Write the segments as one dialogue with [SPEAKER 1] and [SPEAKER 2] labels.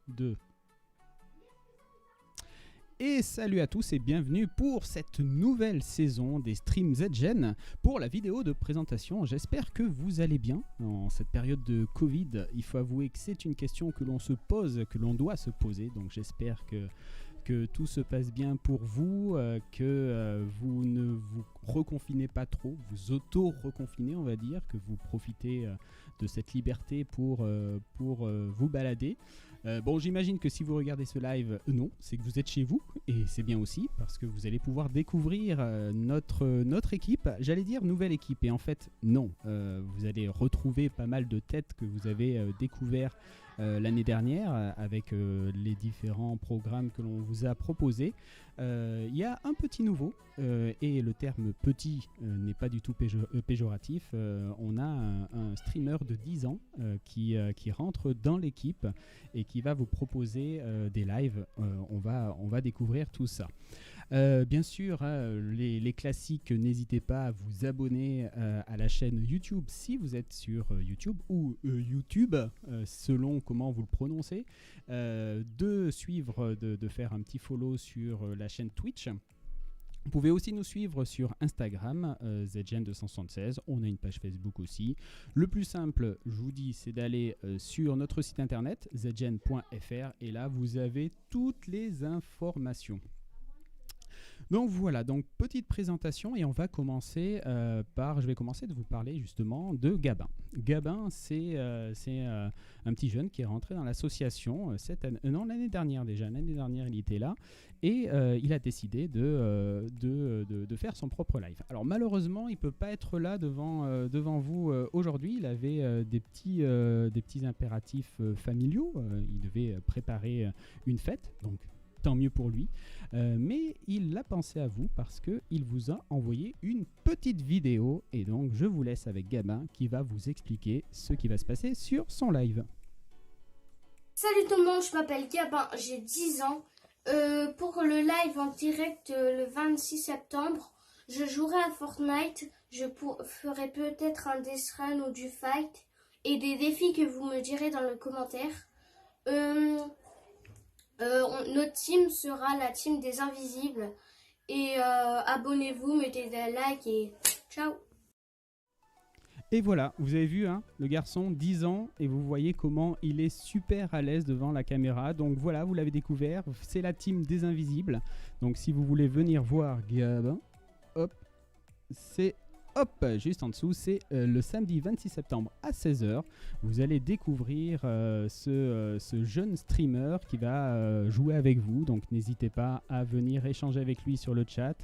[SPEAKER 1] 2. Et salut à tous et bienvenue pour cette nouvelle saison des streams ZGen pour la vidéo de présentation. J'espère que vous allez bien en cette période de Covid. Il faut avouer que c'est une question que l'on se pose, que l'on doit se poser. Donc j'espère que tout se passe bien pour vous, que vous ne vous reconfinez pas trop, vous auto-reconfinez on va dire, que vous profitez de cette liberté pour vous balader. Bon, j'imagine que si vous regardez ce live, non, c'est que vous êtes chez vous, et c'est bien aussi, parce que vous allez pouvoir découvrir notre équipe, j'allais dire nouvelle équipe, et en fait, non, vous allez retrouver pas mal de têtes que vous avez découvertes l'année dernière, avec les différents programmes que l'on vous a proposés. Il y a un petit nouveau, et le terme petit n'est pas du tout péjoratif. On a un streamer de 10 ans qui rentre dans l'équipe et qui va vous proposer des lives. On va découvrir tout ça. Bien sûr, les classiques, n'hésitez pas à vous abonner à la chaîne YouTube si vous êtes sur YouTube ou YouTube, selon comment vous le prononcez, de suivre, de faire un petit follow sur la chaîne Twitch. Vous pouvez aussi nous suivre sur Instagram, ZGen276, on a une page Facebook aussi. Le plus simple, je vous dis, c'est d'aller sur notre site internet, zgen.fr, et là vous avez toutes les informations. Donc voilà, donc petite présentation et on va commencer je vais commencer de vous parler justement de Gabin. Gabin, c'est un petit jeune qui est rentré dans l'association l'année dernière déjà. L'année dernière, il était là et il a décidé de faire son propre live. Alors malheureusement, il ne peut pas être là devant vous aujourd'hui. Il avait des petits impératifs familiaux. Il devait préparer une fête, donc tant mieux pour lui, mais il a pensé à vous parce qu'il vous a envoyé une petite vidéo et donc je vous laisse avec Gabin qui va vous expliquer ce qui va se passer sur son live.
[SPEAKER 2] Salut tout le monde, je m'appelle Gabin, j'ai 10 ans. Pour le live en direct le 26 septembre, je jouerai à Fortnite, ferai peut-être un Death Run ou du Fight et des défis que vous me direz dans le commentaire. Notre team sera la team des Invisibles. Et abonnez-vous, mettez des likes et ciao.
[SPEAKER 1] Et voilà, vous avez vu, hein, le garçon, 10 ans, et vous voyez comment il est super à l'aise devant la caméra. Donc voilà, vous l'avez découvert, c'est la team des Invisibles. Donc si vous voulez venir voir Gabin, hop, c'est... Hop, juste en dessous, c'est le samedi 26 septembre à 16h. Vous allez découvrir ce jeune streamer qui va jouer avec vous. Donc n'hésitez pas à venir échanger avec lui sur le chat.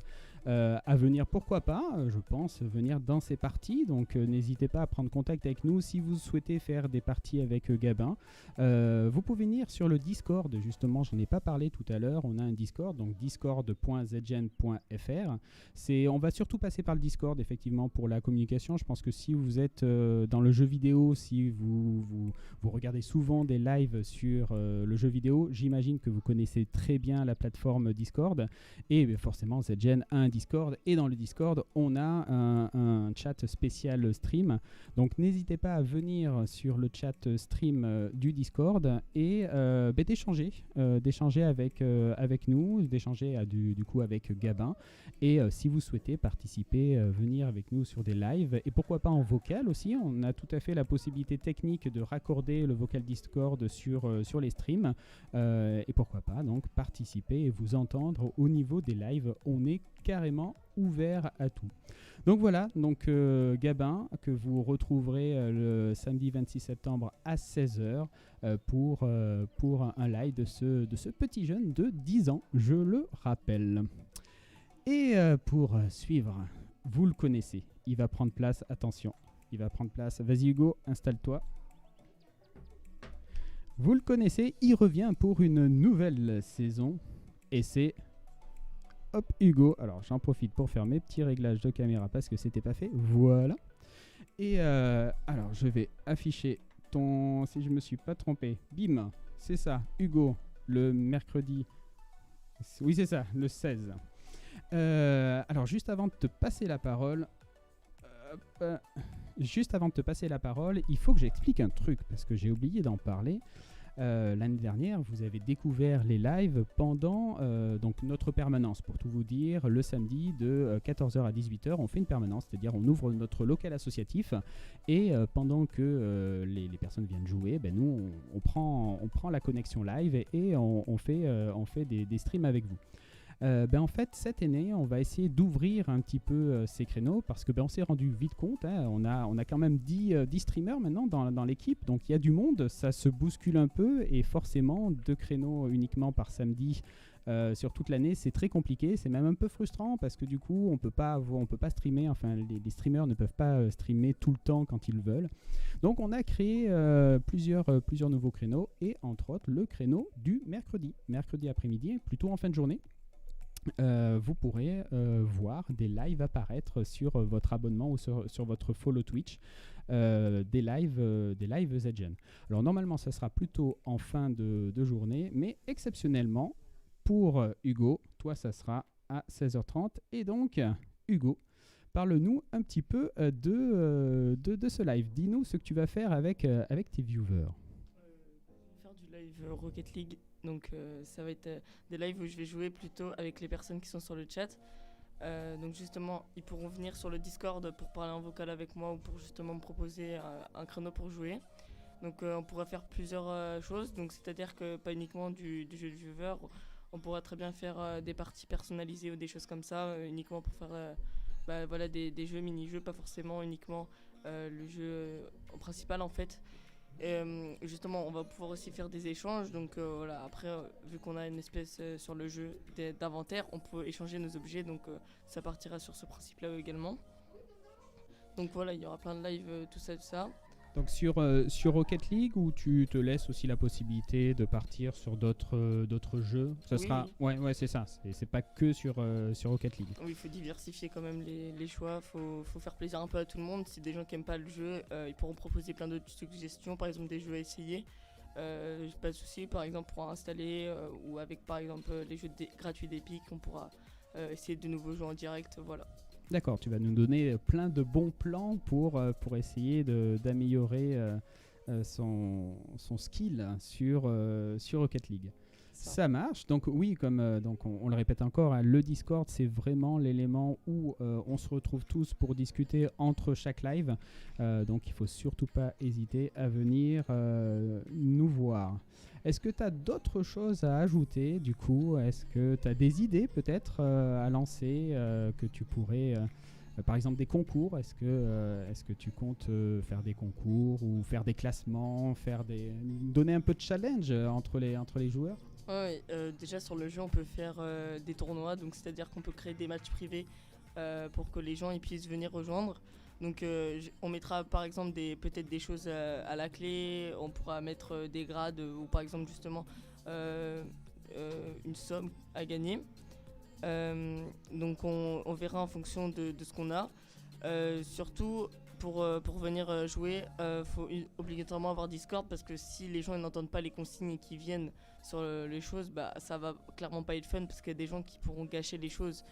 [SPEAKER 1] À venir, pourquoi pas, je pense, venir dans ces parties. Donc n'hésitez pas à prendre contact avec nous si vous souhaitez faire des parties avec Gabin. Vous pouvez venir sur le Discord, justement, j'en ai pas parlé tout à l'heure. On a un Discord, donc discord.zgen.fr. On va surtout passer par le Discord, effectivement, pour la communication. Je pense que si vous êtes dans le jeu vidéo, si vous regardez souvent des lives sur le jeu vidéo, j'imagine que vous connaissez très bien la plateforme Discord. Et forcément, ZGen a un Discord. Et dans le Discord, on a un chat spécial stream. Donc, n'hésitez pas à venir sur le chat stream du Discord et d'échanger avec nous, d'échanger du coup avec Gabin. Et si vous souhaitez participer, venir avec nous sur des lives et pourquoi pas en vocal aussi, on a tout à fait la possibilité technique de raccorder le vocal Discord sur les streams et pourquoi pas donc participer et vous entendre au niveau des lives. On est carrément ouvert à tout. Donc voilà, donc Gabin que vous retrouverez le samedi 26 septembre à 16h pour un live de ce petit jeune de 10 ans, je le rappelle. Et pour suivre, vous le connaissez, il va prendre place, attention, il va prendre place, vas-y Hugo, installe-toi. Vous le connaissez, il revient pour une nouvelle saison et c'est... Hop, Hugo, alors j'en profite pour faire mes petits réglages de caméra parce que c'était pas fait, voilà. Et alors je vais afficher si je me suis pas trompé, bim, c'est ça, Hugo, le mercredi, oui c'est ça, le 16. Alors juste avant de te passer la parole, il faut que j'explique un truc parce que j'ai oublié d'en parler. L'année dernière, vous avez découvert les lives pendant donc notre permanence. Pour tout vous dire, le samedi de 14h à 18h, on fait une permanence, c'est-à-dire on ouvre notre local associatif et pendant que les personnes viennent jouer, nous, on prend la connexion live et on fait des streams avec vous. En fait, cette année, on va essayer d'ouvrir un petit peu ces créneaux parce que on s'est rendu vite compte. On a quand même 10 streamers maintenant dans l'équipe, donc il y a du monde, ça se bouscule un peu et forcément 2 créneaux uniquement par samedi sur toute l'année, c'est très compliqué, c'est même un peu frustrant parce que du coup, on peut pas streamer, enfin les streamers ne peuvent pas streamer tout le temps quand ils veulent. Donc on a créé plusieurs nouveaux créneaux et entre autres le créneau du mercredi après-midi, plutôt en fin de journée. Vous pourrez voir des lives apparaître sur votre abonnement ou sur votre follow Twitch, des lives ZGen. Alors normalement ça sera plutôt en fin de journée, mais exceptionnellement pour Hugo, toi ça sera à 16h30. Et donc Hugo, parle-nous un petit peu de ce live. Dis-nous ce que tu vas faire avec tes viewers.
[SPEAKER 3] Faire du live Rocket League. Donc ça va être des lives où je vais jouer plutôt avec les personnes qui sont sur le chat. Donc justement, ils pourront venir sur le Discord pour parler en vocal avec moi ou pour justement me proposer un créneau pour jouer. Donc on pourra faire plusieurs choses. Donc c'est-à-dire que pas uniquement du jeu de viewer, on pourra très bien faire des parties personnalisées ou des choses comme ça, uniquement pour faire des jeux, mini-jeux, pas forcément uniquement le jeu principal en fait. Et justement, on va pouvoir aussi faire des échanges. Donc voilà, après, vu qu'on a une espèce sur le jeu d'inventaire, on peut échanger nos objets. Donc ça partira sur ce principe-là également. Donc voilà, il y aura plein de lives, tout ça.
[SPEAKER 1] Donc sur Rocket League, ou tu te laisses aussi la possibilité de partir sur d'autres jeux. Ça sera ouais c'est ça. C'est pas que sur Rocket League.
[SPEAKER 3] Oui, il faut diversifier quand même les choix. Faut faire plaisir un peu à tout le monde. Si des gens qui aiment pas le jeu, ils pourront proposer plein d'autres suggestions, par exemple des jeux à essayer. Pas de souci. Par exemple pour installer ou avec par exemple les jeux gratuits d'Epic, on pourra essayer de nouveaux jeux en direct. Voilà.
[SPEAKER 1] D'accord, tu vas nous donner plein de bons plans pour essayer d'améliorer son skill sur Rocket League. Ça marche. Donc oui, comme donc on le répète encore, le Discord, c'est vraiment l'élément où on se retrouve tous pour discuter entre chaque live. Donc il ne faut surtout pas hésiter à venir nous voir. Est-ce que tu as d'autres choses à ajouter du coup? Est-ce que tu as des idées peut-être à lancer que tu pourrais... par exemple des concours, est-ce que tu comptes faire des concours ou faire des classements, donner un peu de challenge entre les joueurs?
[SPEAKER 3] Ouais, déjà sur le jeu on peut faire des tournois, donc c'est-à-dire qu'on peut créer des matchs privés pour que les gens ils puissent venir rejoindre. Donc on mettra par exemple peut-être des choses à la clé, on pourra mettre des grades ou par exemple justement une somme à gagner. Donc on verra en fonction de ce qu'on a. Surtout pour venir jouer, faut obligatoirement avoir Discord, parce que si les gens n'entendent pas les consignes et qu'ils viennent sur les choses, ça va clairement pas être fun, parce qu'il y a des gens qui pourront gâcher les choses.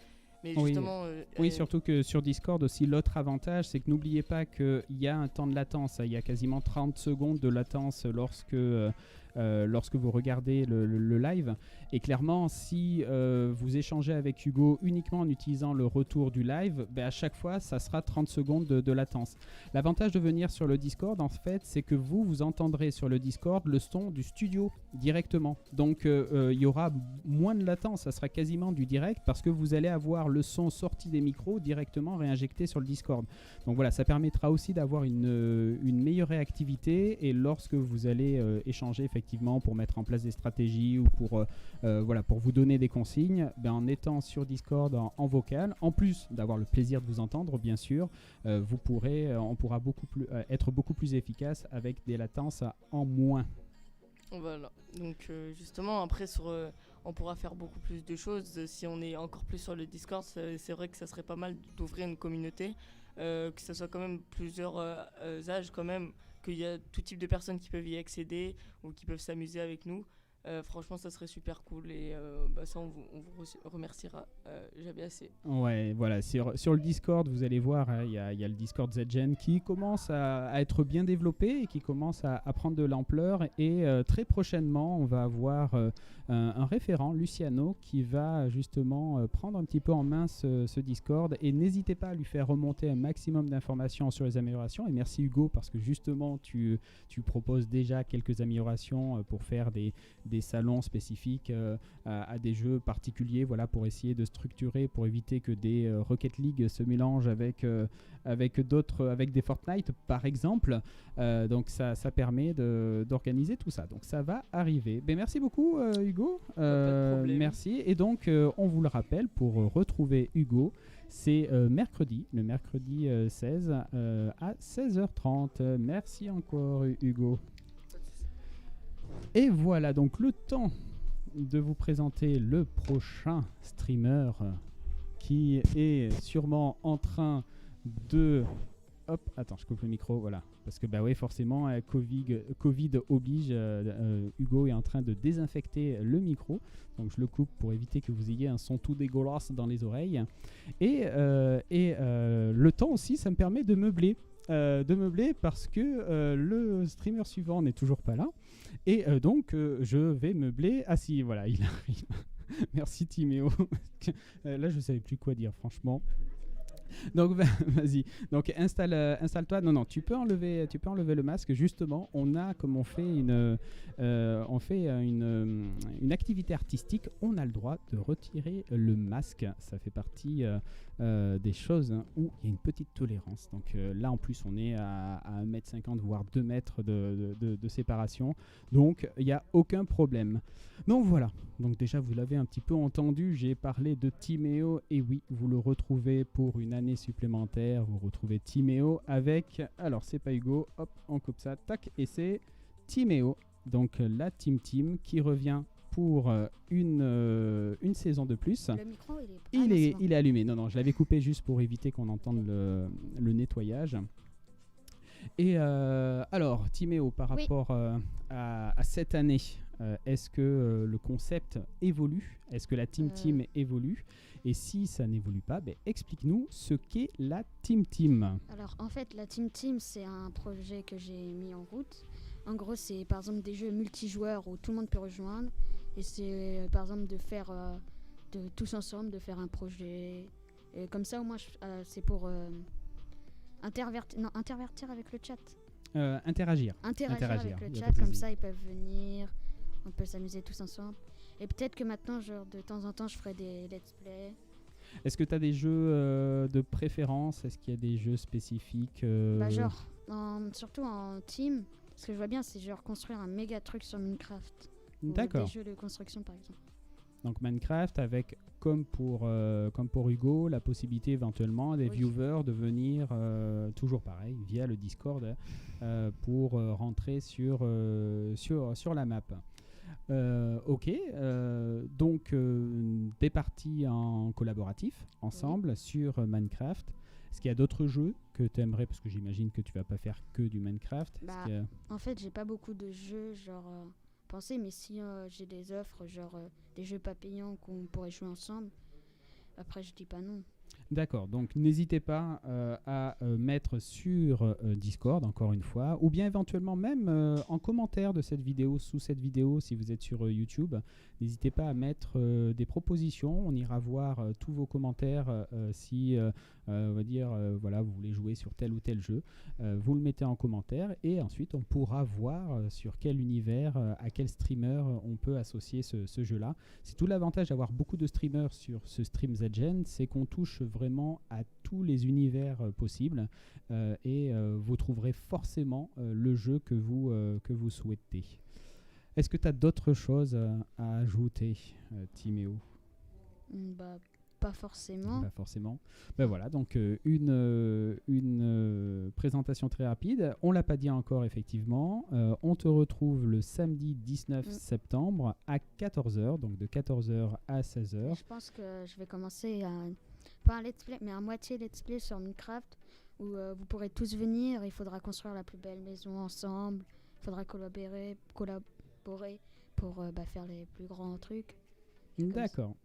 [SPEAKER 3] Mais justement,
[SPEAKER 1] oui, surtout que sur Discord aussi, l'autre avantage, c'est que n'oubliez pas qu'il y a un temps de latence. Il y a quasiment 30 secondes de latence lorsque vous regardez le live. Et clairement, si vous échangez avec Hugo uniquement en utilisant le retour du live, à chaque fois, ça sera 30 secondes de latence. L'avantage de venir sur le Discord, en fait, c'est que vous entendrez sur le Discord le son du studio directement. Donc, il y aura moins de latence. Ça sera quasiment du direct, parce que vous allez avoir le son sorti des micros directement réinjecté sur le Discord. Donc voilà, ça permettra aussi d'avoir une meilleure réactivité, et lorsque vous allez échanger effectivement pour mettre en place des stratégies ou pour vous donner des consignes, en étant sur Discord en vocal, en plus d'avoir le plaisir de vous entendre bien sûr, on pourra être beaucoup plus efficace avec des latences en moins.
[SPEAKER 3] Voilà, donc justement après on pourra faire beaucoup plus de choses si on est encore plus sur le Discord. C'est vrai que ça serait pas mal d'ouvrir une communauté, que ce soit quand même plusieurs âges quand même, qu'il y a tout type de personnes qui peuvent y accéder ou qui peuvent s'amuser avec nous. Franchement, ça serait super cool et ça, on vous remerciera jamais assez.
[SPEAKER 1] Ouais, voilà, sur le Discord, vous allez voir, hein, il y a le Discord ZGen qui commence à être bien développé et qui commence à prendre de l'ampleur. Et très prochainement, on va avoir un référent, Luciano, qui va justement prendre un petit peu en main ce Discord. Et n'hésitez pas à lui faire remonter un maximum d'informations sur les améliorations. Et merci Hugo, parce que justement, tu proposes déjà quelques améliorations pour faire des salons spécifiques à des jeux particuliers, voilà, pour essayer de structurer, pour éviter que des Rocket League se mélangent avec d'autres, avec des Fortnite par exemple. Donc ça permet d'organiser tout ça. Donc ça va arriver. Ben, merci beaucoup Hugo.
[SPEAKER 3] Pas de problème.
[SPEAKER 1] Merci. Et donc on vous le rappelle, pour retrouver Hugo, c'est le mercredi 16 à 16h30. Merci encore Hugo. Et voilà donc le temps de vous présenter le prochain streamer qui est sûrement en train de... Hop, attends, je coupe le micro, voilà. Parce que bah oui, forcément, Covid oblige, Hugo est en train de désinfecter le micro. Donc je le coupe pour éviter que vous ayez un son tout dégueulasse dans les oreilles. Et le temps aussi, ça me permet de meubler. Parce que le streamer suivant n'est toujours pas là. Et donc, je vais meubler. Ah si, voilà, il arrive. Merci Timéo. Là, je ne savais plus quoi dire, franchement. Donc, vas-y. Donc, installe-toi. Non, tu peux enlever le masque. Justement, on fait une activité artistique. On a le droit de retirer le masque. Ça fait partie des choses où il y a une petite tolérance. Donc là, en plus, on est à 1m50, voire 2 mètres de séparation. Donc, il n'y a aucun problème. Donc voilà, donc déjà vous l'avez un petit peu entendu, j'ai parlé de Timéo, et oui, vous le retrouvez pour une année supplémentaire, vous retrouvez Timéo avec, alors c'est pas Hugo, hop, on coupe ça, tac, et c'est Timéo, donc la Team qui revient pour une saison de plus.
[SPEAKER 4] Le micro,
[SPEAKER 1] il est allumé, non, je l'avais coupé juste pour éviter qu'on entende le nettoyage. Et alors, Timéo, par rapport à cette année, est-ce que le concept évolue? Est-ce que la Team évolue? Et si ça n'évolue pas, explique-nous ce qu'est la Team.
[SPEAKER 4] Alors, en fait, la Team, c'est un projet que j'ai mis en route. En gros, c'est par exemple des jeux multijoueurs où tout le monde peut rejoindre. Et c'est par exemple de faire tous ensemble, de faire un projet. Et comme ça, au moins, c'est pour intervertir avec le chat.
[SPEAKER 1] Interagir
[SPEAKER 4] avec le chat, comme ça ils peuvent venir, on peut s'amuser tous ensemble. Et peut-être que maintenant, genre, de temps en temps, je ferai des let's play.
[SPEAKER 1] Est-ce que tu as des jeux de préférence? Est-ce qu'il y a des jeux spécifiques
[SPEAKER 4] Genre, surtout en team, ce que je vois bien, c'est genre construire un méga truc sur Minecraft.
[SPEAKER 1] D'accord.
[SPEAKER 4] Ou des jeux de construction, par exemple.
[SPEAKER 1] Donc Minecraft avec, comme pour Hugo, la possibilité éventuellement des viewers de venir, toujours pareil, via le Discord, pour rentrer sur la map. Ok, donc des parties en collaboratif, ensemble, sur Minecraft. Est-ce qu'il y a d'autres jeux que tu aimerais, parce que j'imagine que tu vas pas faire que du Minecraft.
[SPEAKER 4] En fait, j'ai pas beaucoup de jeux, genre... penser, mais si j'ai des offres, genre des jeux pas payants qu'on pourrait jouer ensemble, après je dis pas non.
[SPEAKER 1] D'accord, donc n'hésitez pas à mettre sur Discord, encore une fois, ou bien éventuellement même en commentaire de cette vidéo, sous cette vidéo, si vous êtes sur YouTube, n'hésitez pas à mettre des propositions, on ira voir tous vos commentaires si, on va dire, voilà, vous voulez jouer sur tel ou tel jeu, vous le mettez en commentaire et ensuite on pourra voir sur quel univers, à quel streamer on peut associer ce jeu-là. C'est tout l'avantage d'avoir beaucoup de streamers sur ce Stream ZGen, c'est qu'on touche vraiment à tous les univers possibles et vous trouverez forcément le jeu que vous souhaitez. Est-ce que tu as d'autres choses à ajouter, Timéo?
[SPEAKER 4] Pas forcément.
[SPEAKER 1] Pas forcément. Voilà, donc une présentation très rapide. On l'a pas dit encore, effectivement. On te retrouve le samedi 19 septembre à 14h, donc de 14h à 16h.
[SPEAKER 4] Je pense que je vais commencer pas un let's play, mais un moitié let's play sur Minecraft, où vous pourrez tous venir. Il faudra construire la plus belle maison ensemble. Il faudra collaborer pour faire les plus grands trucs. Comme
[SPEAKER 1] D'accord.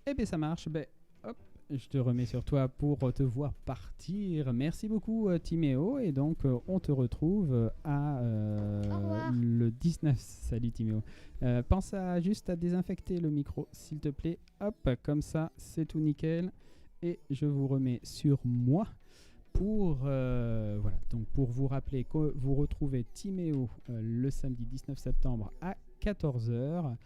[SPEAKER 1] Eh bien, ça marche. Ben, hop, je te remets sur toi pour te voir partir. Merci beaucoup, Timéo. Et donc, on te retrouve à
[SPEAKER 4] Au revoir.
[SPEAKER 1] le 19. Salut, Timéo. Pense juste à désinfecter le micro, s'il te plaît. Hop, comme ça, c'est tout nickel. Et je vous remets sur moi pour, voilà, donc pour vous rappeler que vous retrouvez Timéo le samedi 19 septembre à 14h.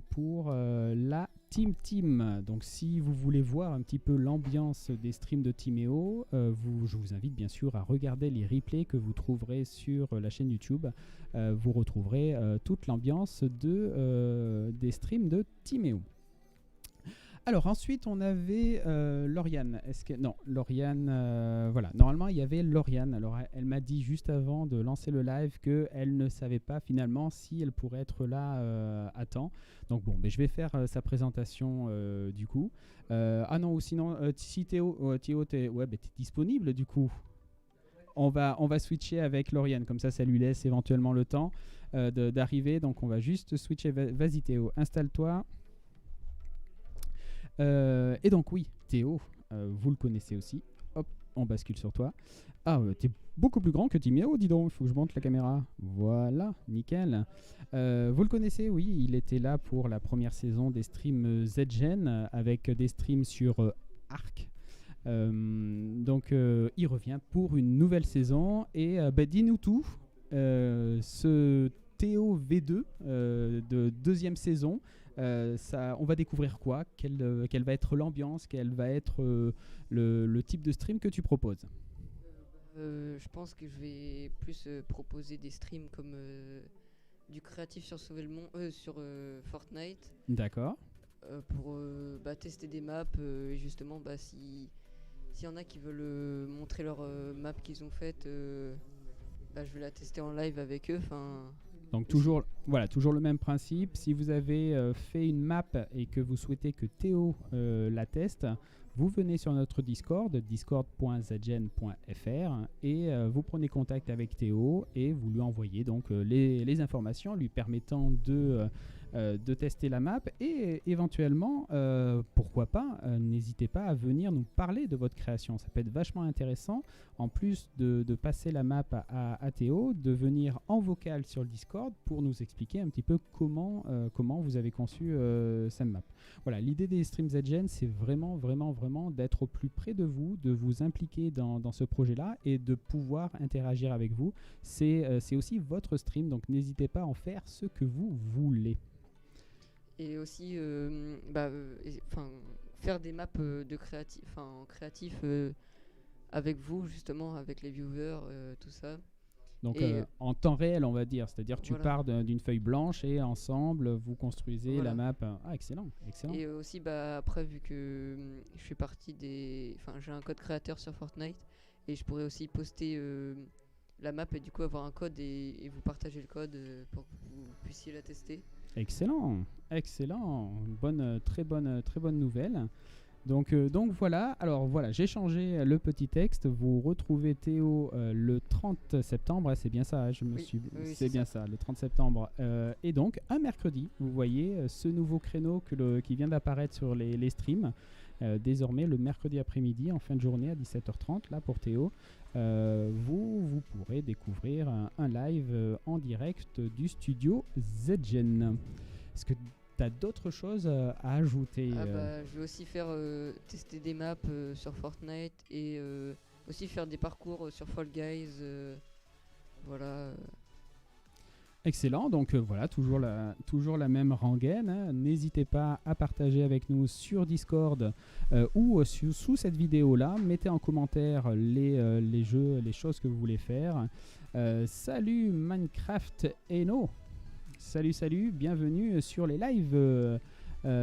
[SPEAKER 1] Pour la Team. Donc si vous voulez voir un petit peu l'ambiance des streams de Timéo, je vous invite bien sûr à regarder les replays que vous trouverez sur la chaîne YouTube. Vous retrouverez toute l'ambiance des streams de Timéo. Alors ensuite on avait Lauriane. Non, Lauriane, voilà. Normalement il y avait Lauriane. Alors elle m'a dit juste avant de lancer le live qu'elle ne savait pas finalement si elle pourrait être là à temps. Donc bon, je vais faire sa présentation du coup. Ah non, ou sinon si Théo, t'es disponible du coup. On va switcher avec Lauriane, comme ça lui laisse éventuellement le temps d'arriver. Donc on va juste switcher. Vas-y Théo, installe-toi. Et donc oui, Théo, vous le connaissez aussi. Hop, on bascule sur toi. Ah, t'es beaucoup plus grand que Timéo, dis donc. Il faut que je monte la caméra. Voilà, nickel. Vous le connaissez, oui. Il était là pour la première saison des streams ZGen avec des streams sur Arc. Donc il revient pour une nouvelle saison. Et dis-nous tout. Ce Théo V2 de deuxième saison. On va découvrir quoi, quelle va être l'ambiance, quel va être le type de stream que tu proposes.
[SPEAKER 5] Je pense que je vais plus proposer des streams comme du créatif sur Fortnite.
[SPEAKER 1] D'accord.
[SPEAKER 5] Pour tester des maps. Justement, s'il y en a qui veulent montrer leur map qu'ils ont faite, je vais la tester en live avec eux.
[SPEAKER 1] Donc toujours le même principe. Si vous avez fait une map et que vous souhaitez que Théo la teste, vous venez sur notre Discord, discord.zgen.fr, et vous prenez contact avec Théo et vous lui envoyez donc les informations lui permettant de tester la map et éventuellement, pourquoi pas, n'hésitez pas à venir nous parler de votre création. Ça peut être vachement intéressant, en plus de passer la map à Théo, de venir en vocal sur le Discord pour nous expliquer un petit peu comment vous avez conçu cette map. Voilà, l'idée des streams ZGen, c'est vraiment d'être au plus près de vous, de vous impliquer dans ce projet-là et de pouvoir interagir avec vous. C'est aussi votre stream, donc n'hésitez pas à en faire ce que vous voulez.
[SPEAKER 5] Et aussi faire des maps de créatif avec vous, justement, avec les viewers, tout ça.
[SPEAKER 1] Donc en temps réel, on va dire, c'est-à-dire que tu pars d'une feuille blanche et ensemble vous construisez la map. Ah, excellent.
[SPEAKER 5] Et aussi après, vu que je fais partie j'ai un code créateur sur Fortnite et je pourrais aussi poster la map et du coup avoir un code et vous partager le code pour que vous puissiez la tester.
[SPEAKER 1] Excellent. Très bonne nouvelle. Donc voilà, alors voilà, j'ai changé le petit texte. Vous retrouvez Théo le 30 septembre, c'est bien ça, c'est bien ça, le 30 septembre. Et donc un mercredi, vous voyez ce nouveau créneau qui vient d'apparaître sur les streams. Désormais le mercredi après-midi en fin de journée à 17h30 là pour Théo, vous pourrez découvrir un live en direct du studio ZGen. Est-ce que tu as d'autres choses à ajouter?
[SPEAKER 5] Je vais aussi faire tester des maps sur Fortnite et aussi faire des parcours sur Fall Guys. Voilà.
[SPEAKER 1] Excellent, donc voilà, toujours la même rengaine. Hein. N'hésitez pas à partager avec nous sur Discord ou sous cette vidéo-là. Mettez en commentaire les jeux, les choses que vous voulez faire. Salut Minecraft Eno. Salut, bienvenue sur les lives,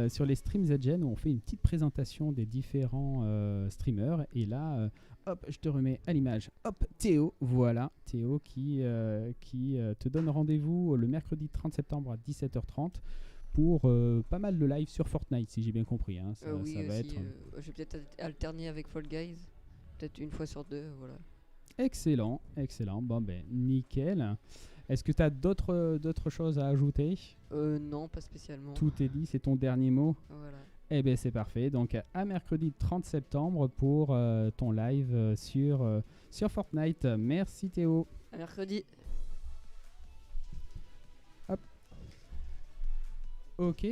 [SPEAKER 1] sur les streams ZGen où on fait une petite présentation des différents streamers. Et là, hop, je te remets à l'image. Hop, Théo, voilà, Théo qui te donne rendez-vous le mercredi 30 septembre à 17h30 pour pas mal de live sur Fortnite, si j'ai bien compris. Hein. Ça
[SPEAKER 5] oui,
[SPEAKER 1] va
[SPEAKER 5] aussi,
[SPEAKER 1] être...
[SPEAKER 5] je vais peut-être alterner avec Fall Guys, peut-être une fois sur deux, voilà.
[SPEAKER 1] Excellent. Bon, nickel. Est-ce que tu as d'autres choses à ajouter?
[SPEAKER 5] Non, pas spécialement.
[SPEAKER 1] Tout est dit, c'est ton dernier mot.
[SPEAKER 5] Voilà.
[SPEAKER 1] Eh bien, c'est parfait. Donc, à mercredi 30 septembre pour ton live sur Fortnite. Merci Théo.
[SPEAKER 5] À mercredi.
[SPEAKER 1] Ok.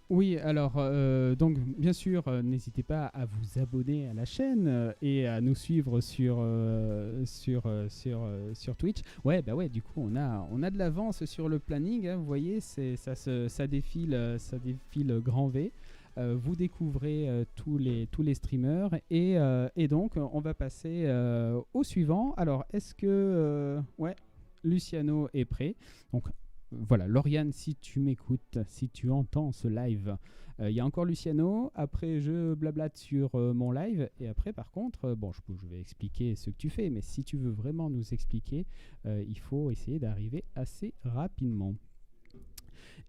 [SPEAKER 1] Oui, alors, donc, bien sûr, n'hésitez pas à vous abonner à la chaîne et à nous suivre sur Twitch. Ouais, bah ouais, du coup, on a de l'avance sur le planning. Hein, vous voyez, ça défile grand V. Vous découvrez tous les streamers et donc on va passer au suivant. Alors, est-ce que ouais, Luciano est prêt? Donc voilà, Lauriane, si tu m'écoutes, si tu entends ce live, il y a encore Luciano. Après, je blablate sur mon live. Et après, par contre, bon, je vais expliquer ce que tu fais. Mais si tu veux vraiment nous expliquer, il faut essayer d'arriver assez rapidement.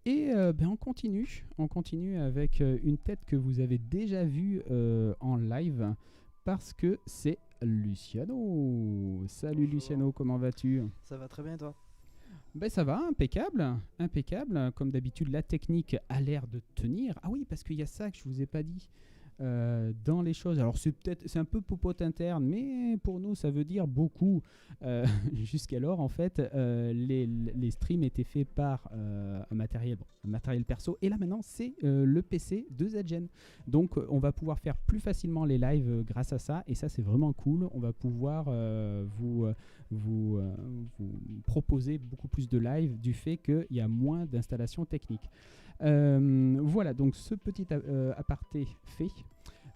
[SPEAKER 1] Et on continue. On continue avec une tête que vous avez déjà vue en live. Parce que c'est Luciano. Salut
[SPEAKER 6] Bonjour.
[SPEAKER 1] Luciano, comment vas-tu?
[SPEAKER 6] Ça va très bien et toi?
[SPEAKER 1] Ben ça va, impeccable, impeccable. Comme d'habitude, la technique a l'air de tenir. Ah oui, parce qu'il y a ça que je vous ai pas dit dans les choses. Alors c'est un peu popote interne, mais pour nous ça veut dire beaucoup. Jusqu'alors, en fait, les streams étaient faits par un matériel perso, et là maintenant c'est le PC de ZGen. Donc on va pouvoir faire plus facilement les lives grâce à ça, et ça c'est vraiment cool. On va pouvoir vous proposer beaucoup plus de live du fait qu'il y a moins d'installations techniques. Voilà, donc ce petit aparté fait.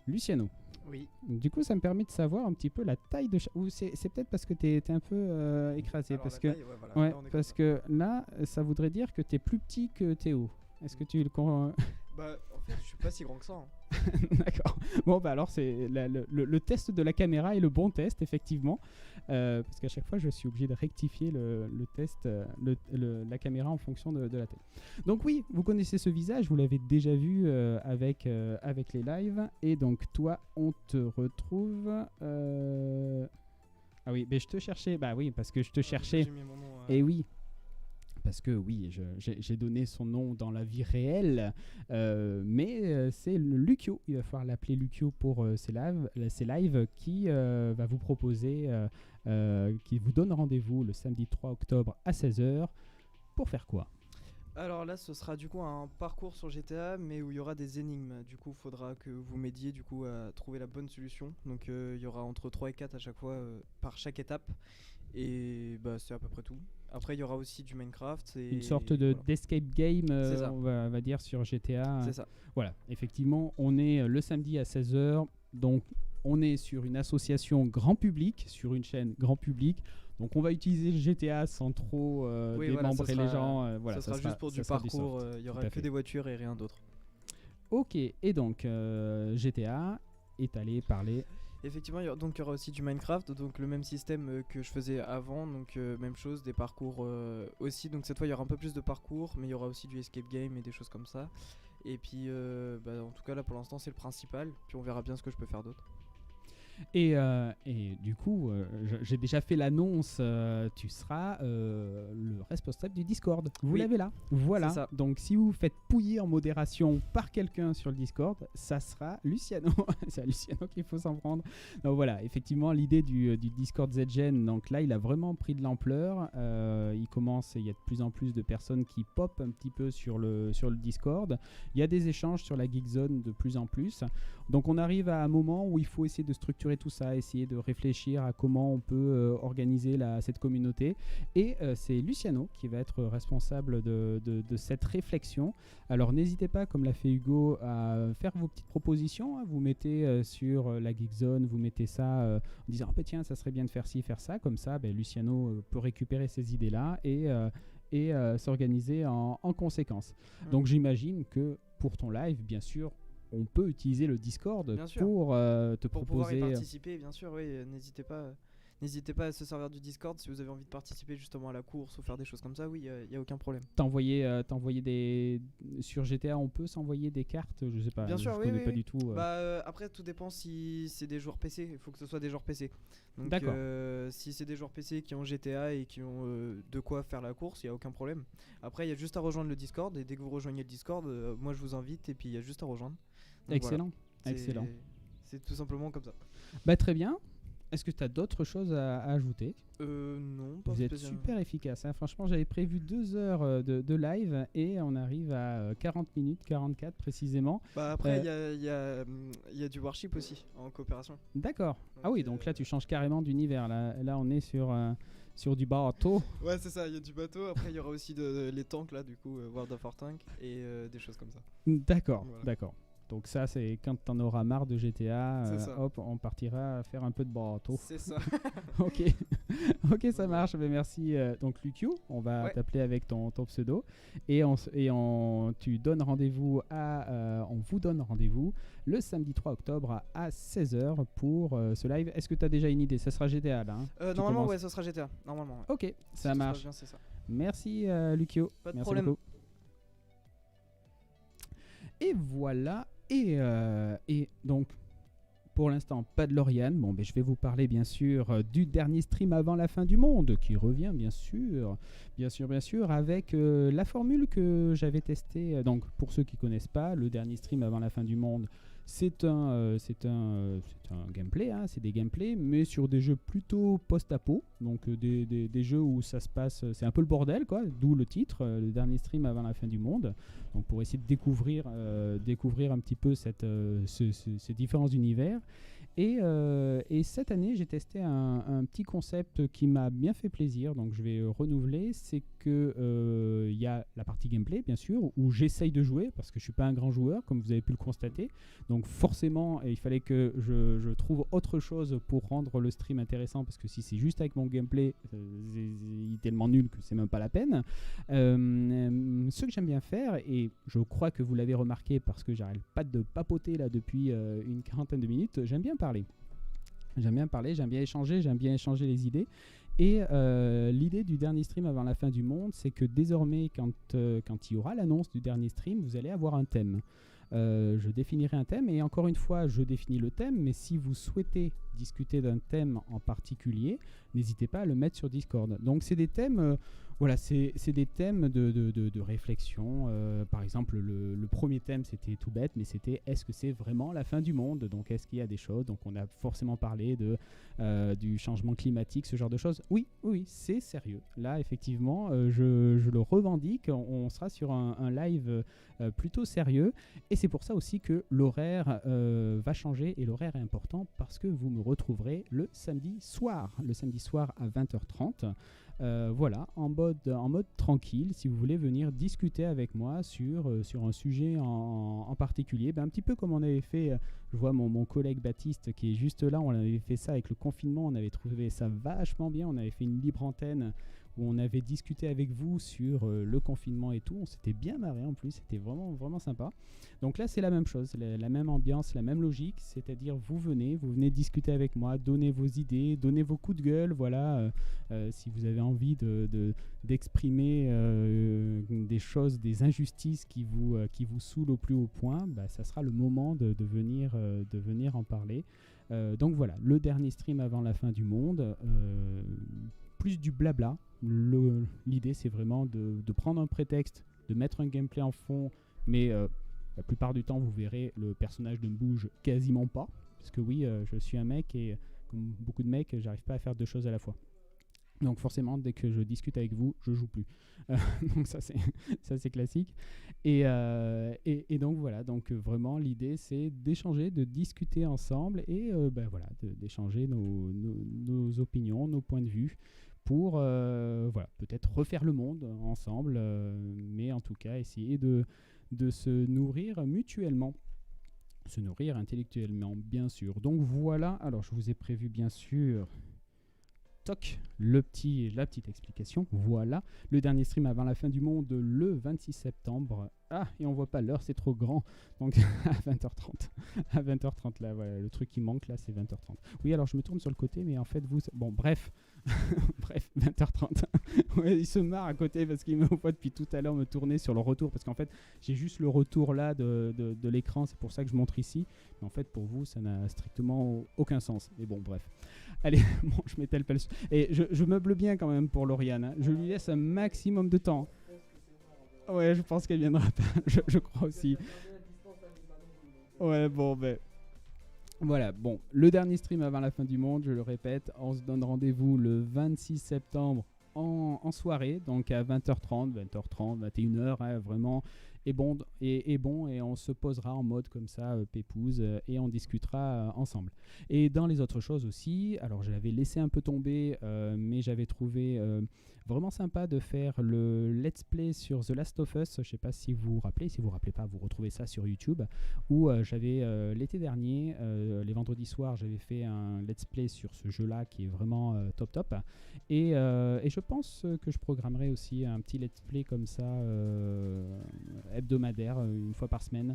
[SPEAKER 1] Luciano,
[SPEAKER 6] Oui.
[SPEAKER 1] du coup ça me permet de savoir un petit peu la taille de ou c'est peut-être parce que t'es un peu écrasé,
[SPEAKER 6] Alors,
[SPEAKER 1] parce
[SPEAKER 6] la
[SPEAKER 1] que
[SPEAKER 6] taille, ouais, voilà,
[SPEAKER 1] ouais,
[SPEAKER 6] là, on est
[SPEAKER 1] parce
[SPEAKER 6] comme ça.
[SPEAKER 1] que là ça voudrait dire que t'es plus petit que Théo. Est-ce que tu le
[SPEAKER 6] Bah, en fait, je suis pas si grand que ça. Hein.
[SPEAKER 1] D'accord. Bon, bah alors, c'est le test de la caméra est le bon test, effectivement. Parce qu'à chaque fois, je suis obligé de rectifier le test, la caméra en fonction de la tête. Donc oui, vous connaissez ce visage, vous l'avez déjà vu avec les lives. Et donc, toi, on te retrouve... Ah oui, mais je te cherchais. Bah oui, parce que je te cherchais.
[SPEAKER 6] J'ai mis mon nom,
[SPEAKER 1] Et oui. Parce que oui, j'ai donné son nom dans la vie réelle, mais c'est Lucio. Il va falloir l'appeler Lucio pour ses lives qui va vous proposer, qui vous donne rendez-vous le samedi 3 octobre à 16h. Pour faire quoi?
[SPEAKER 6] Alors là, ce sera du coup un parcours sur GTA, mais où il y aura des énigmes. Du coup, il faudra que vous m'aidiez du coup à trouver la bonne solution. Donc il y aura entre 3 et 4 à chaque fois par chaque étape. Et bah, c'est à peu près tout. Après, il y aura aussi du Minecraft. Et
[SPEAKER 1] Une sorte de
[SPEAKER 6] voilà.
[SPEAKER 1] d'escape game,
[SPEAKER 6] C'est ça.
[SPEAKER 1] on va dire, sur GTA.
[SPEAKER 6] C'est ça.
[SPEAKER 1] Voilà, effectivement, on est le samedi à 16h. Donc, on est sur une association grand public, sur une chaîne grand public. Donc, on va utiliser le GTA sans trop
[SPEAKER 6] Oui, voilà,
[SPEAKER 1] démembrer
[SPEAKER 6] ça
[SPEAKER 1] les
[SPEAKER 6] sera-
[SPEAKER 1] gens. Voilà,
[SPEAKER 6] ça sera juste pour
[SPEAKER 1] ça
[SPEAKER 6] du
[SPEAKER 1] sera
[SPEAKER 6] parcours.
[SPEAKER 1] soft.
[SPEAKER 6] Il y
[SPEAKER 1] Tout
[SPEAKER 6] aura
[SPEAKER 1] à
[SPEAKER 6] que
[SPEAKER 1] fait.
[SPEAKER 6] des voitures et rien d'autre.
[SPEAKER 1] Ok, et donc, GTA est allé parler.
[SPEAKER 6] Effectivement, il y aura aussi du Minecraft, donc le même système que je faisais avant, donc même chose, des parcours aussi. Donc cette fois, il y aura un peu plus de parcours, mais il y aura aussi du escape game et des choses comme ça. Et puis, en tout cas, là pour l'instant, c'est le principal. Puis on verra bien ce que je peux faire d'autre.
[SPEAKER 1] Et du coup, j'ai déjà fait l'annonce, tu seras le responsable du Discord. Vous
[SPEAKER 6] Oui,
[SPEAKER 1] l'avez là. Voilà.
[SPEAKER 6] c'est ça.
[SPEAKER 1] Donc si vous vous faites pouiller en modération par quelqu'un sur le Discord, ça sera Luciano. C'est à Luciano qu'il faut s'en prendre. Donc voilà, effectivement, l'idée du Discord ZGen, donc là, il a vraiment pris de l'ampleur. Il y a de plus en plus de personnes qui popent un petit peu sur le Discord. Il y a des échanges sur la Geekzone de plus en plus. Donc on arrive à un moment où il faut essayer de structurer tout ça, essayer de réfléchir à comment on peut organiser cette communauté. Et c'est Luciano qui va être responsable de cette réflexion. Alors n'hésitez pas, comme l'a fait Hugo, à faire vos petites propositions. Hein. Vous mettez sur la Geekzone, vous mettez ça en disant ah, bah, tiens, ça serait bien de faire ci, faire ça. Comme ça, Luciano peut récupérer ces idées-là et s'organiser en conséquence. Donc j'imagine que pour ton live, bien sûr, on peut utiliser le Discord
[SPEAKER 6] Bien sûr.
[SPEAKER 1] pour te
[SPEAKER 6] Pour pouvoir y
[SPEAKER 1] proposer.
[SPEAKER 6] participer, bien sûr, oui, n'hésitez pas. n'hésitez pas à se servir du Discord si vous avez envie de participer justement à la course ou faire des choses comme ça. Oui, il y a aucun problème.
[SPEAKER 1] T'as envoyé des sur GTA, on peut s'envoyer des cartes, je sais pas,
[SPEAKER 6] Bien sûr,
[SPEAKER 1] je
[SPEAKER 6] oui,
[SPEAKER 1] connais
[SPEAKER 6] oui,
[SPEAKER 1] pas
[SPEAKER 6] oui.
[SPEAKER 1] du tout.
[SPEAKER 6] Après, tout dépend si c'est des joueurs PC. Il faut que ce soit des joueurs PC. Donc,
[SPEAKER 1] D'accord.
[SPEAKER 6] si c'est des joueurs PC qui ont GTA et qui ont de quoi faire la course, il n'y a aucun problème. Après, il y a juste à rejoindre le Discord. Et dès que vous rejoignez le Discord, moi je vous invite et puis il y a juste à rejoindre. Donc,
[SPEAKER 1] Excellent,
[SPEAKER 6] voilà.
[SPEAKER 1] excellent.
[SPEAKER 6] C'est tout simplement comme ça.
[SPEAKER 1] Bah très bien. Est-ce que tu as d'autres choses à ajouter?
[SPEAKER 6] Non, pas
[SPEAKER 1] Vous êtes
[SPEAKER 6] spécialement.
[SPEAKER 1] super efficace, hein. Franchement, j'avais prévu 2 heures de live et on arrive à 40 minutes, 44 précisément.
[SPEAKER 6] Bah après, il y a du Warship aussi en coopération.
[SPEAKER 1] D'accord. Ah
[SPEAKER 6] Donc,
[SPEAKER 1] oui, donc là tu changes carrément d'univers. Là on est sur du bateau.
[SPEAKER 6] Ouais, c'est ça, il y a du bateau. Après, il y aura aussi les tanks là, du coup, World of Tanks et des choses comme ça.
[SPEAKER 1] D'accord,
[SPEAKER 6] Voilà.
[SPEAKER 1] d'accord. Donc ça, c'est quand t'en auras marre de GTA,
[SPEAKER 6] C'est ça.
[SPEAKER 1] hop, on partira faire un peu de bateau.
[SPEAKER 6] C'est ça.
[SPEAKER 1] Ok, ok, ça marche. Ben, merci. Donc Lucio, on va
[SPEAKER 6] Ouais.
[SPEAKER 1] t'appeler avec ton pseudo et tu donnes rendez-vous on vous donne rendez-vous le samedi 3 octobre à 16h pour ce live. Est-ce que tu as déjà une idée? Ça sera GTA là, hein? Tu
[SPEAKER 6] Normalement,
[SPEAKER 1] commences.
[SPEAKER 6] ouais, ça sera GTA. Normalement. Ouais.
[SPEAKER 1] Ok,
[SPEAKER 6] Si
[SPEAKER 1] ça
[SPEAKER 6] tout se
[SPEAKER 1] marche.
[SPEAKER 6] passe bien, c'est ça.
[SPEAKER 1] Merci Lucio.
[SPEAKER 6] Pas de
[SPEAKER 1] Merci
[SPEAKER 6] problème.
[SPEAKER 1] beaucoup. Et voilà. Et donc, pour l'instant, pas de Lauriane. Bon, ben, je vais vous parler bien sûr du dernier stream avant la fin du monde, qui revient bien sûr, avec la formule que j'avais testée. Donc, pour ceux qui connaissent pas, le dernier stream avant la fin du monde, c'est un gameplay, hein, c'est des gameplays, mais sur des jeux plutôt post-apo, donc des jeux où ça se passe, c'est un peu le bordel, quoi, d'où le titre, le dernier stream avant la fin du monde. Donc pour essayer de découvrir un petit peu ces différents univers. Et cette année, j'ai testé un petit concept qui m'a bien fait plaisir, donc je vais renouveler. C'est que y a la partie gameplay, bien sûr, où j'essaye de jouer, parce que je ne suis pas un grand joueur, comme vous avez pu le constater. Donc forcément, il fallait que je trouve autre chose pour rendre le stream intéressant, parce que si c'est juste avec mon gameplay, il est tellement nul que c'est même pas la peine. Ce que j'aime bien faire, et je crois que vous l'avez remarqué parce que j'arrête pas de papoter là depuis une quarantaine de minutes, j'aime bien parler, j'aime bien échanger les idées. Et l'idée du dernier stream avant la fin du monde, c'est que désormais, quand il y aura l'annonce du dernier stream, vous allez avoir un thème. Je définirai un thème, et encore une fois, je définis le thème, mais si vous souhaitez discuter d'un thème en particulier, n'hésitez pas à le mettre sur Discord. Donc c'est des thèmes, c'est des thèmes de réflexion. Par exemple, le premier thème, c'était tout bête, mais c'était: est-ce que c'est vraiment la fin du monde? Donc est-ce qu'il y a des choses? Donc on a forcément parlé du changement climatique, ce genre de choses. Oui, c'est sérieux. Là, effectivement, je le revendique. On sera sur un live plutôt sérieux, et c'est pour ça aussi que l'horaire va changer, et l'horaire est important parce que vous me retrouverez le samedi soir à 20h30. Voilà, en mode tranquille, si vous voulez venir discuter avec moi sur un sujet en particulier. Un petit peu comme on avait fait, je vois mon collègue Baptiste qui est juste là, on avait fait ça avec le confinement, on avait trouvé ça vachement bien, on avait fait une libre antenne où on avait discuté avec vous sur le confinement et tout. On s'était bien marré en plus, c'était vraiment, vraiment sympa. Donc là, c'est la même chose, la même ambiance, la même logique, c'est-à-dire vous venez discuter avec moi, donnez vos idées, donnez vos coups de gueule, voilà. Si vous avez envie d'exprimer des choses, des injustices qui vous saoulent au plus haut point, ça sera le moment de venir en parler. Donc voilà, le dernier stream avant la fin du monde, plus du blabla. L'idée, c'est vraiment de prendre un prétexte, de mettre un gameplay en fond, mais la plupart du temps, vous verrez, le personnage ne bouge quasiment pas, parce que oui, je suis un mec, et comme beaucoup de mecs, j'arrive pas à faire deux choses à la fois. Donc forcément, dès que je discute avec vous, je joue plus. Donc ça c'est classique. Et donc voilà, donc vraiment l'idée, c'est d'échanger, de discuter ensemble, et voilà, d'échanger nos opinions, nos points de vue, pour voilà, peut-être refaire le monde ensemble, mais en tout cas essayer de se nourrir mutuellement. Se nourrir intellectuellement, bien sûr. Donc voilà, alors je vous ai prévu bien sûr toc, la petite explication. Voilà, le dernier stream avant la fin du monde, le 26 septembre. Ah, et on voit pas l'heure, c'est trop grand. Donc à 20h30. À 20h30, là, voilà, le truc qui manque, là, c'est 20h30. Oui, alors je me tourne sur le côté, mais en fait, bon, bref. Bref, 20h30. Ouais, il se marre à côté parce qu'il me voit depuis tout à l'heure me tourner sur le retour. Parce qu'en fait, j'ai juste le retour là de l'écran. C'est pour ça que je montre ici. Mais en fait, pour vous, ça n'a strictement aucun sens. Mais bon, bref. Allez, bon, je m'étale pas le... Et je meuble bien quand même pour Lauriane. Hein. Je lui laisse un maximum de temps. Ouais, je pense qu'elle viendra pas. Je crois aussi. Ouais, bon, ben... Voilà, bon, le dernier stream avant la fin du monde, je le répète, on se donne rendez-vous le 26 septembre en soirée, donc à 20h30, 21h, hein, vraiment, et on se posera en mode comme ça, pépouze, et on discutera ensemble. Et dans les autres choses aussi, alors je l'avais laissé un peu tomber, mais j'avais trouvé vraiment sympa de faire le let's play sur The Last of Us. Je ne sais pas si vous vous rappelez, si vous ne vous rappelez pas, vous retrouvez ça sur YouTube, où j'avais l'été dernier, les vendredis soirs, j'avais fait un let's play sur ce jeu-là qui est vraiment top. Et je pense que je programmerai aussi un petit let's play comme ça, hebdomadaire, une fois par semaine,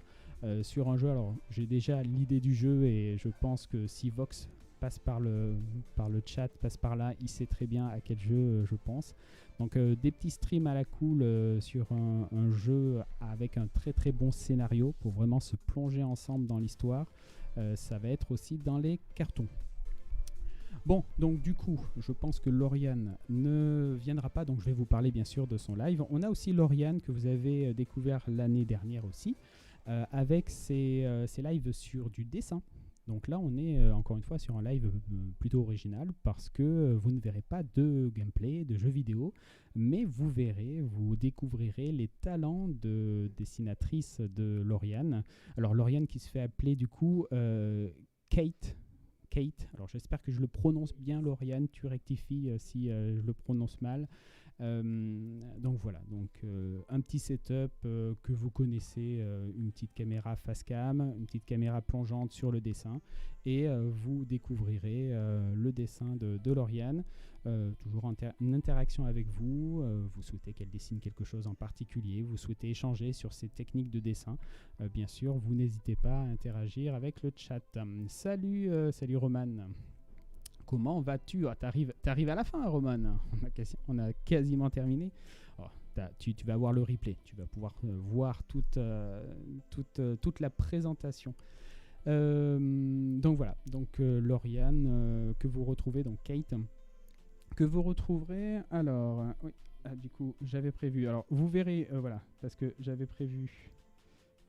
[SPEAKER 1] sur un jeu. Alors j'ai déjà l'idée du jeu et je pense que si Vox passe par le chat, passe par là, il sait très bien à quel jeu je pense. Donc des petits streams à la cool sur un jeu avec un très très bon scénario pour vraiment se plonger ensemble dans l'histoire. Ça va être aussi dans les cartons. Bon, donc du coup, je pense que Lauriane ne viendra pas, donc je vais vous parler bien sûr de son live. On a aussi Lauriane que vous avez découvert l'année dernière aussi, avec ses lives sur du dessin. Donc là, on est encore une fois sur un live plutôt original parce que vous ne verrez pas de gameplay, de jeux vidéo, mais vous découvrirez les talents de dessinatrice de Lauriane. Alors Lauriane qui se fait appeler du coup Kate. Alors j'espère que je le prononce bien, Lauriane, tu rectifies si je le prononce mal. Donc voilà, un petit setup que vous connaissez, une petite caméra face cam, une petite caméra plongeante sur le dessin, et vous découvrirez le dessin de Lauriane, toujours une interaction avec vous. Vous souhaitez qu'elle dessine quelque chose en particulier, vous souhaitez échanger sur ses techniques de dessin, bien sûr, vous n'hésitez pas à interagir avec le chat. Salut Roman. Comment vas-tu? T'arrives à la fin, Roman. On a quasiment terminé. Oh, tu vas voir le replay. Tu vas pouvoir voir toute la présentation. Donc voilà. Donc Lauriane, que vous retrouvez, donc Kate, que vous retrouverez. Alors, oui. Du coup, j'avais prévu. Alors, vous verrez, voilà, parce que j'avais prévu.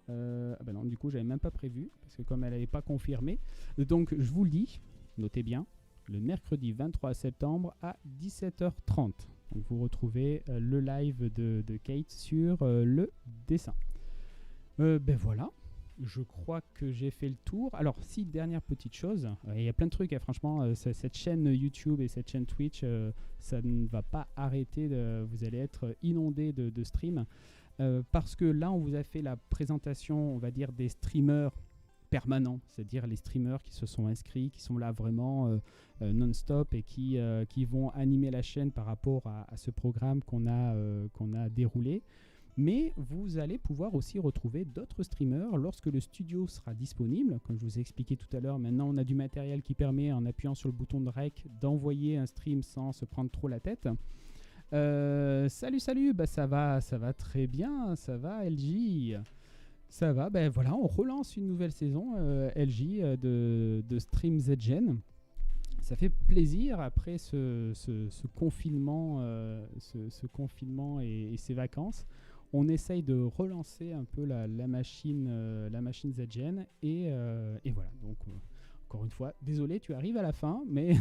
[SPEAKER 1] Non, du coup, j'avais même pas prévu parce que comme elle n'avait pas confirmé. Donc, je vous le dis. Notez bien. Le mercredi 23 septembre à 17h30. Donc vous retrouvez le live de Kate sur le dessin. Ben voilà, je crois que j'ai fait le tour. Alors, si, dernière petite chose, il y a plein de trucs, franchement, cette chaîne YouTube et cette chaîne Twitch, ça ne va pas arrêter, vous allez être inondés de streams. Parce que là, on vous a fait la présentation, on va dire, des streamers permanents, c'est-à-dire les streamers qui se sont inscrits, qui sont là vraiment non-stop et qui vont animer la chaîne par rapport à ce programme qu'on a déroulé. Mais vous allez pouvoir aussi retrouver d'autres streamers lorsque le studio sera disponible. Comme je vous ai expliqué tout à l'heure, maintenant on a du matériel qui permet, en appuyant sur le bouton de rec, d'envoyer un stream sans se prendre trop la tête. Salut, bah ça va très bien, ça va LJ. Ça va, ben voilà, on relance une nouvelle saison LJ de Stream ZGen. Ça fait plaisir après ce confinement, et ces vacances. On essaye de relancer un peu la machine ZGen et voilà. Donc encore une fois, désolé, tu arrives à la fin, mais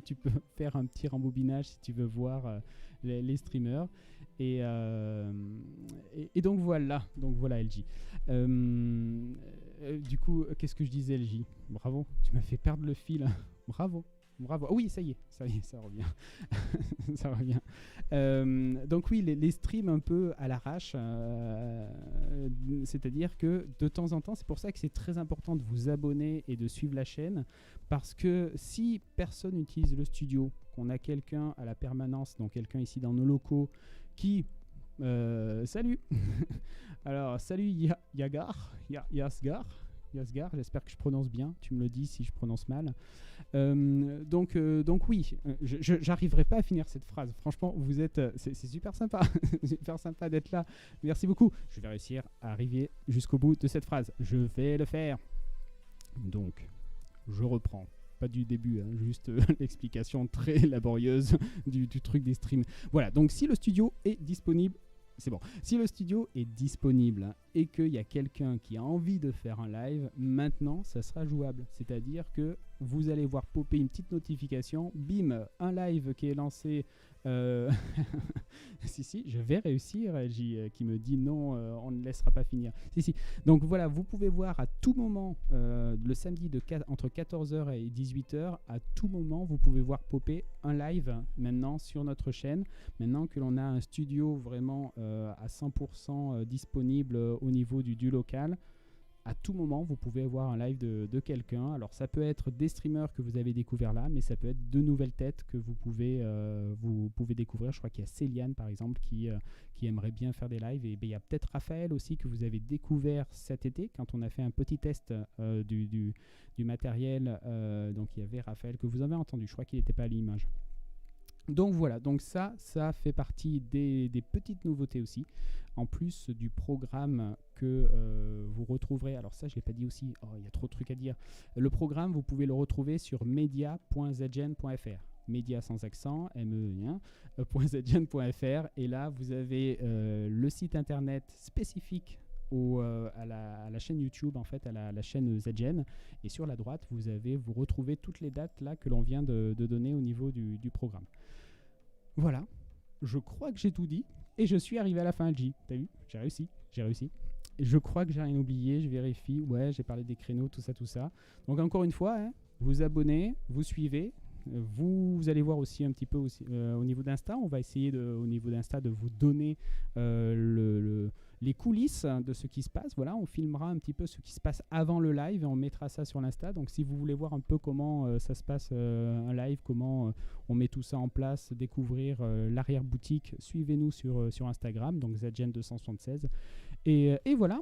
[SPEAKER 1] tu peux faire un petit rembobinage si tu veux voir les streamers. Et donc voilà LJ. Du coup, qu'est-ce que je disais, LJ? Bravo, tu m'as fait perdre le fil. Bravo. Ah oui, ça y est, ça revient. Ça revient. Donc oui, les streams un peu à l'arrache, c'est-à-dire que de temps en temps, c'est pour ça que c'est très important de vous abonner et de suivre la chaîne, parce que si personne n'utilise le studio, qu'on a quelqu'un à la permanence, donc quelqu'un ici dans nos locaux, qui... salut. Alors, salut Yasgar, j'espère que je prononce bien, tu me le dis si je prononce mal. Donc oui, j'arriverai pas à finir cette phrase. Franchement, vous êtes, c'est super sympa, super sympa d'être là. Merci beaucoup. Je vais réussir à arriver jusqu'au bout de cette phrase. Je vais le faire. Donc, je reprends. Pas du début, hein, juste l'explication très laborieuse du truc des streams. Voilà, donc si le studio est disponible, c'est bon. Si le studio est disponible, hein, et qu'il y a quelqu'un qui a envie de faire un live, maintenant, ça sera jouable. C'est-à-dire que vous allez voir popper une petite notification, bim, un live qui est lancé. Si, je vais réussir, qui me dit non, on ne laissera pas finir. Si. Donc voilà, vous pouvez voir à tout moment, le samedi entre 14h et 18h, à tout moment, vous pouvez voir popper un live maintenant sur notre chaîne. Maintenant que l'on a un studio vraiment à 100% disponible au niveau du local, à tout moment, vous pouvez avoir un live de quelqu'un. Alors, ça peut être des streamers que vous avez découverts là, mais ça peut être de nouvelles têtes que vous pouvez découvrir. Je crois qu'il y a Céliane, par exemple, qui aimerait bien faire des lives. Et il y a peut-être Raphaël aussi, que vous avez découvert cet été, quand on a fait un petit test du matériel. Donc, il y avait Raphaël, que vous avez entendu. Je crois qu'il n'était pas à l'image. Donc voilà, donc ça fait partie des petites nouveautés aussi, en plus du programme que vous retrouverez. Alors ça, je ne l'ai pas dit aussi, il y a trop de trucs à dire. Le programme, vous pouvez le retrouver sur media.zgen.fr. Média sans accent, .zgen.fr, et là vous avez le site internet spécifique à la chaîne YouTube, en fait, à la chaîne ZGen, et sur la droite vous retrouvez toutes les dates là que l'on vient de donner au niveau du programme. Voilà, je crois que j'ai tout dit et je suis arrivé à la fin, LG. T'as vu, j'ai réussi. Et je crois que j'ai rien oublié, je vérifie. Ouais, j'ai parlé des créneaux, tout ça. Donc encore une fois, hein, vous abonnez, vous suivez. Vous allez voir aussi un petit peu aussi, au niveau d'Insta. On va essayer au niveau d'Insta de vous donner les coulisses de ce qui se passe. Voilà, on filmera un petit peu ce qui se passe avant le live et on mettra ça sur l'Insta. Donc si vous voulez voir un peu comment ça se passe un live, comment on met tout ça en place, découvrir l'arrière-boutique, suivez-nous sur Instagram, donc ZGen276. Et voilà,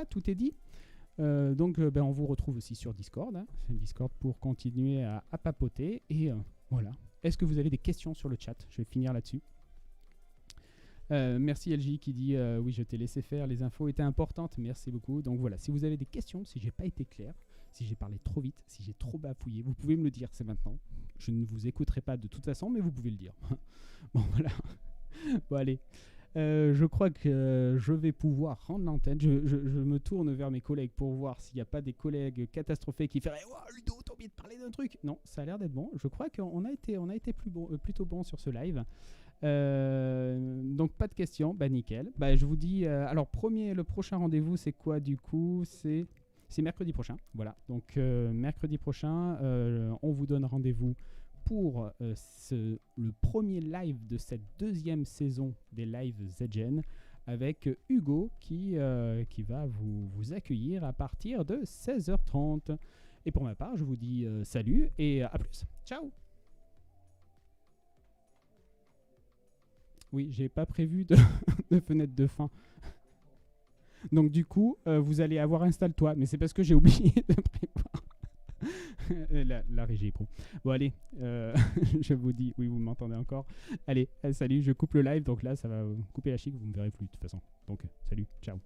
[SPEAKER 1] tout est dit. Donc on vous retrouve aussi sur Discord, hein, Discord pour continuer à papoter. Et voilà. Est-ce que vous avez des questions sur le chat? Je vais finir là-dessus. Merci LJ qui dit oui, je t'ai laissé faire, les infos étaient importantes, merci beaucoup. Donc voilà, si vous avez des questions, si j'ai pas été clair, si j'ai parlé trop vite, si j'ai trop bafouillé, vous pouvez me le dire, c'est maintenant. Je ne vous écouterai pas de toute façon, mais vous pouvez le dire. Bon voilà. Bon allez. Je crois que je vais pouvoir rendre l'antenne. Je me tourne vers mes collègues pour voir s'il n'y a pas des collègues catastrophés qui feraient « Oh Ludo, t'as oublié de parler d'un truc !» Non, ça a l'air d'être bon. Je crois qu'on a été plutôt bon sur ce live. Donc pas de questions, nickel. Je vous dis, alors le prochain rendez-vous c'est quoi du coup? C'est mercredi prochain. Voilà, donc mercredi prochain, on vous donne rendez-vous pour le premier live de cette deuxième saison des lives ZGen avec Hugo qui va vous accueillir à partir de 16h30. Et pour ma part, je vous dis salut et à plus. Ciao. Oui, j'ai pas prévu de fenêtre de fin. Donc du coup, vous allez avoir installe-toi, mais c'est parce que j'ai oublié de prévoir. La régie est pro. Bon allez, je vous dis, oui vous m'entendez encore. Allez, salut, je coupe le live, donc là ça va couper la chic, vous me verrez plus de toute façon. Donc salut, ciao.